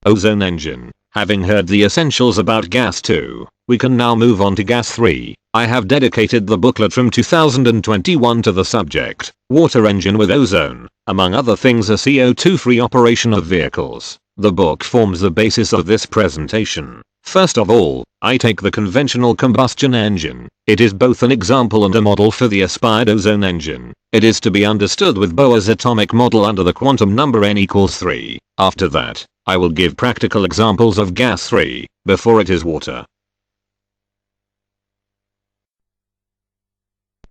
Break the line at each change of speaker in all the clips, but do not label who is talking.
Ozone engine. Having heard the essentials about gas 2, we can now move on to gas 3. I have dedicated the booklet from 2021 to the subject, water engine with ozone, among other things a CO2-free operation of vehicles. The book forms the basis of this presentation. First of all, I take the conventional combustion engine. It is both an example and a model for the aspired ozone engine. It is to be understood with Bohr's atomic model under the quantum number n equals 3. After that, I will give practical examples of gas 3, before it is water.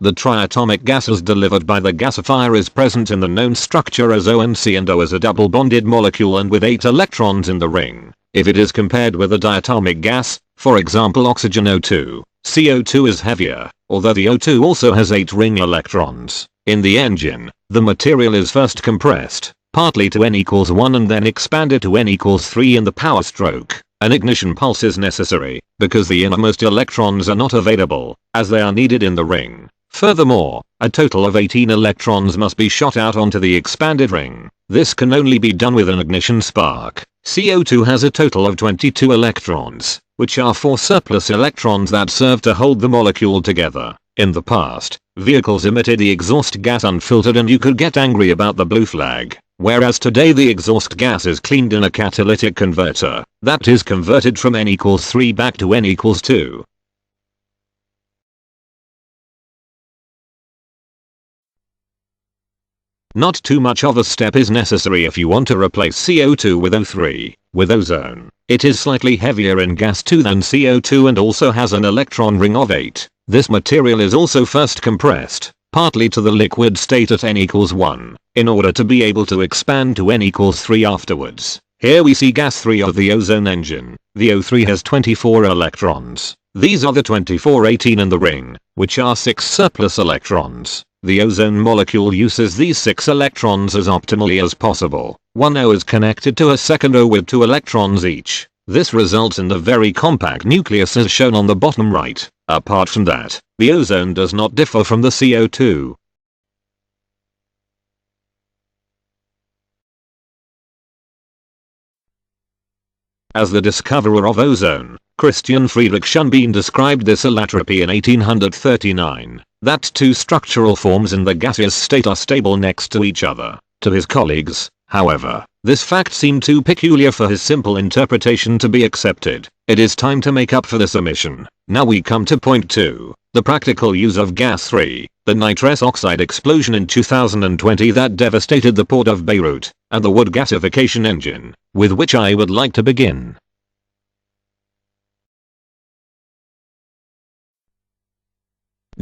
The triatomic gases delivered by the gasifier is present in the known structure as O and C, and O is a double bonded molecule and with 8 electrons in the ring. If it is compared with a diatomic gas, for example oxygen O2, CO2 is heavier, although the O2 also has 8 ring electrons. In the engine, the material is first compressed, partly to n equals 1 and then expanded to n equals 3 in the power stroke. An ignition pulse is necessary, because the innermost electrons are not available, as they are needed in the ring. Furthermore, a total of 18 electrons must be shot out onto the expanded ring. This can only be done with an ignition spark. CO2 has a total of 22 electrons, which are 4 surplus electrons that serve to hold the molecule together. In the past, vehicles emitted the exhaust gas unfiltered and you could get angry about the blue flag. Whereas today the exhaust gas is cleaned in a catalytic converter, that is converted from n equals 3 back to n equals 2. Not too much of a step is necessary if you want to replace CO2 with O3. With ozone, it is slightly heavier in gas 2 than CO2 and also has an electron ring of 8. This material is also first compressed, partly to the liquid state at n equals 1, in order to be able to expand to n equals 3 afterwards. Here we see gas 3 of the ozone engine. The O3 has 24 electrons. These are the 24 18 in the ring, which are 6 surplus electrons. The ozone molecule uses these 6 electrons as optimally as possible. One O is connected to a second O with 2 electrons each. This results in the very compact nucleus as shown on the bottom right. Apart from that, the ozone does not differ from the CO2. As the discoverer of ozone, Christian Friedrich Schonbein described this allotrope in 1839, that 2 structural forms in the gaseous state are stable next to each other. To his colleagues, however, this fact seemed too peculiar for his simple interpretation to be accepted. It is time to make up for this omission. Now we come to point 2, the practical use of gas 3, the nitrous oxide explosion in 2020 that devastated the port of Beirut, and the wood gasification engine, with which I would like to begin.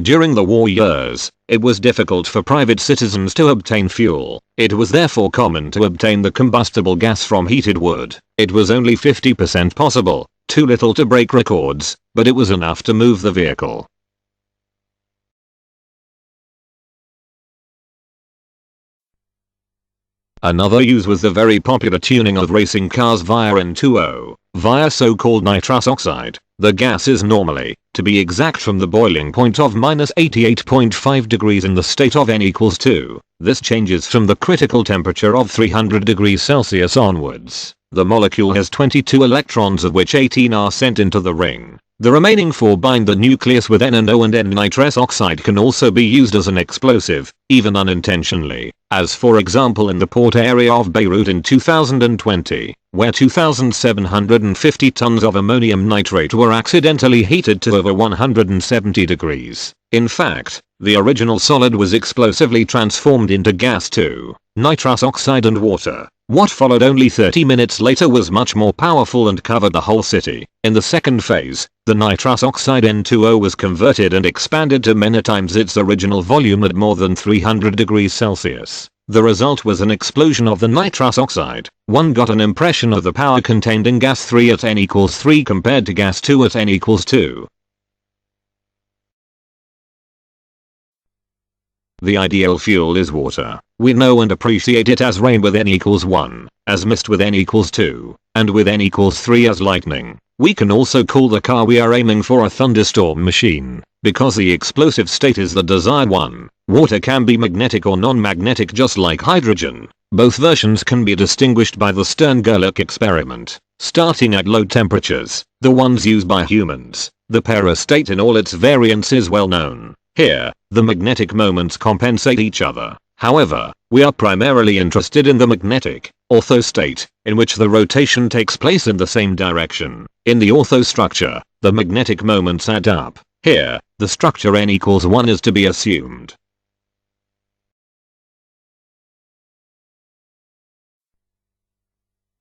During the war years, it was difficult for private citizens to obtain fuel. It was therefore common to obtain the combustible gas from heated wood. It was only 50% possible, too little to break records, but it was enough to move the vehicle. Another use was the very popular tuning of racing cars via N2O, via so-called nitrous oxide. The gas is normally, to be exact, from the boiling point of -88.5 degrees in the state of n equals 2. This changes from the critical temperature of 300 degrees Celsius onwards. The molecule has 22 electrons, of which 18 are sent into the ring. The remaining 4 bind the nucleus with N and O, and N nitrous oxide can also be used as an explosive, even unintentionally, as for example in the port area of Beirut in 2020, where 2,750 tons of ammonium nitrate were accidentally heated to over 170 degrees. In fact, the original solid was explosively transformed into gas 2, nitrous oxide and water. What followed only 30 minutes later was much more powerful and covered the whole city. In the second phase, the nitrous oxide N2O was converted and expanded to many times its original volume at more than 300 degrees Celsius. The result was an explosion of the nitrous oxide. One got an impression of the power contained in gas 3 at n equals 3 compared to gas 2 at n equals 2. The ideal fuel is water. We know and appreciate it as rain with n equals 1, as mist with n equals 2, and with n equals 3 as lightning. We can also call the car we are aiming for a thunderstorm machine, because the explosive state is the desired one. Water can be magnetic or non-magnetic just like hydrogen. Both versions can be distinguished by the Stern-Gerlach experiment. Starting at low temperatures, the ones used by humans, the perostate in all its variants is well known. Here, the magnetic moments compensate each other. However, we are primarily interested in the magnetic orthostate, in which the rotation takes place in the same direction. In the ortho structure, the magnetic moments add up. Here, the structure n equals 1 is to be assumed.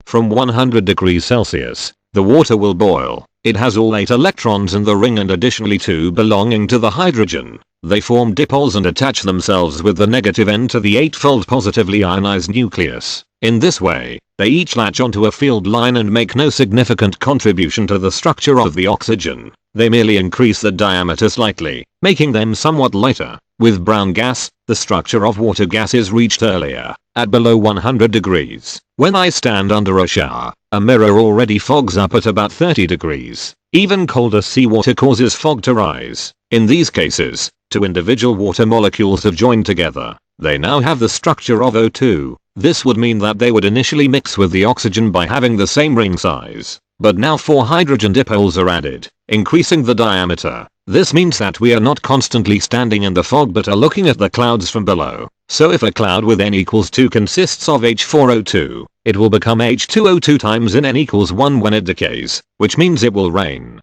From 100 degrees Celsius, the water will boil. It has all 8 electrons in the ring and additionally 2 belonging to the hydrogen. They form dipoles and attach themselves with the negative end to the 8-fold positively ionized nucleus. In this way, they each latch onto a field line and make no significant contribution to the structure of the oxygen. They merely increase the diameter slightly, making them somewhat lighter. With brown gas, the structure of water gas is reached earlier, at below 100 degrees. When I stand under a shower, a mirror already fogs up at about 30 degrees. Even colder seawater causes fog to rise. In these cases, 2 individual water molecules have joined together. They now have the structure of O2. This would mean that they would initially mix with the oxygen by having the same ring size. But now 4 hydrogen dipoles are added, increasing the diameter. This means that we are not constantly standing in the fog but are looking at the clouds from below. So if a cloud with n equals 2 consists of H4O2, it will become H2O2 times n equals 1 when it decays, which means it will rain.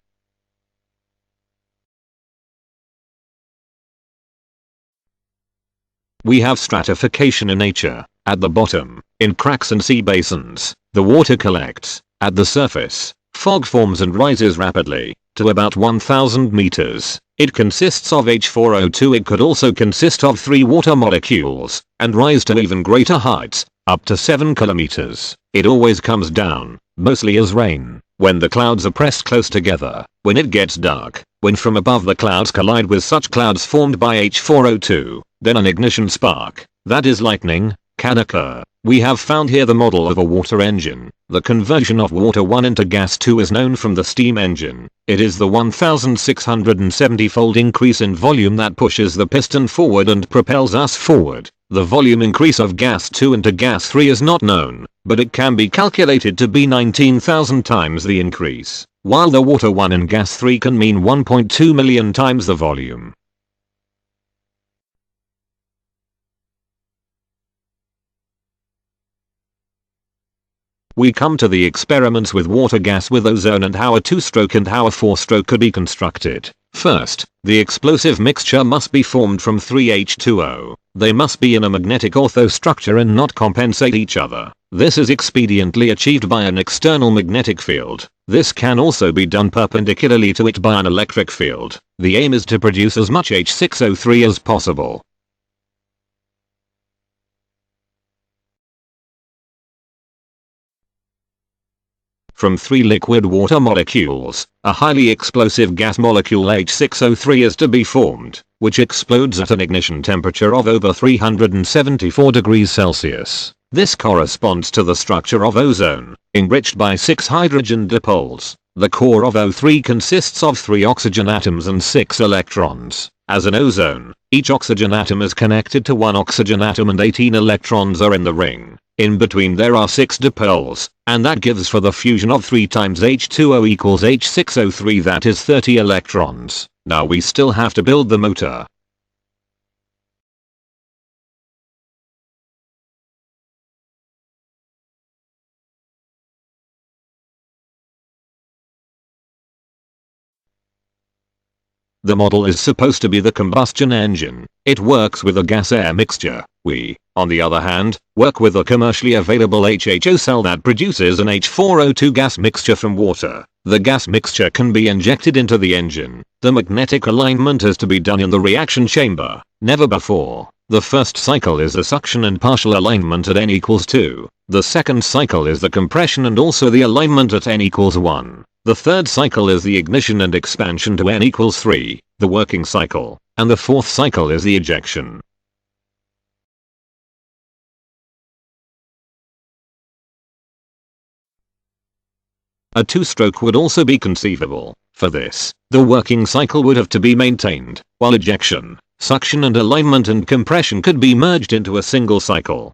We have stratification in nature. At the bottom, in cracks and sea basins, the water collects. At the surface, fog forms and rises rapidly, to about 1000 meters. It consists of H4O2. It could also consist of 3 water molecules, and rise to even greater heights, up to 7 kilometers. It always comes down, mostly as rain, when the clouds are pressed close together. When it gets dark, when from above the clouds collide with such clouds formed by H4O2, then an ignition spark, that is lightning, can occur. We have found here the model of a water engine. The conversion of water 1 into gas 2 is known from the steam engine. It is the 1670-fold increase in volume that pushes the piston forward and propels us forward. The volume increase of gas 2 into gas 3 is not known, but it can be calculated to be 19,000 times the increase, while the water 1 in gas 3 can mean 1.2 million times the volume. We come to the experiments with water gas with ozone and how a 2-stroke and how a 4-stroke could be constructed. First, the explosive mixture must be formed from 3H2O. They must be in a magnetic ortho structure and not compensate each other. This is expediently achieved by an external magnetic field. This can also be done perpendicularly to it by an electric field. The aim is to produce as much H6O3 as possible. From 3 liquid water molecules, a highly explosive gas molecule H6O3 is to be formed, which explodes at an ignition temperature of over 374 degrees Celsius. This corresponds to the structure of ozone, enriched by 6 hydrogen dipoles. The core of O3 consists of 3 oxygen atoms and 6 electrons. As an ozone, each oxygen atom is connected to 1 oxygen atom and 18 electrons are in the ring. In between there are 6 dipoles, and that gives for the fusion of 3 times H2O equals H6O3, that is 30 electrons. Now we still have to build the motor. The model is supposed to be the combustion engine. It works with a gas-air mixture. We, on the other hand, work with a commercially available HHO cell that produces an H4O2 gas mixture from water. The gas mixture can be injected into the engine. The magnetic alignment is to be done in the reaction chamber, never before. The first cycle is the suction and partial alignment at n equals 2. The second cycle is the compression and also the alignment at n equals 1. The third cycle is the ignition and expansion to n equals 3, the working cycle, and the fourth cycle is the ejection. A 2-stroke would also be conceivable. For this, the working cycle would have to be maintained, while ejection, suction and alignment and compression could be merged into a single cycle.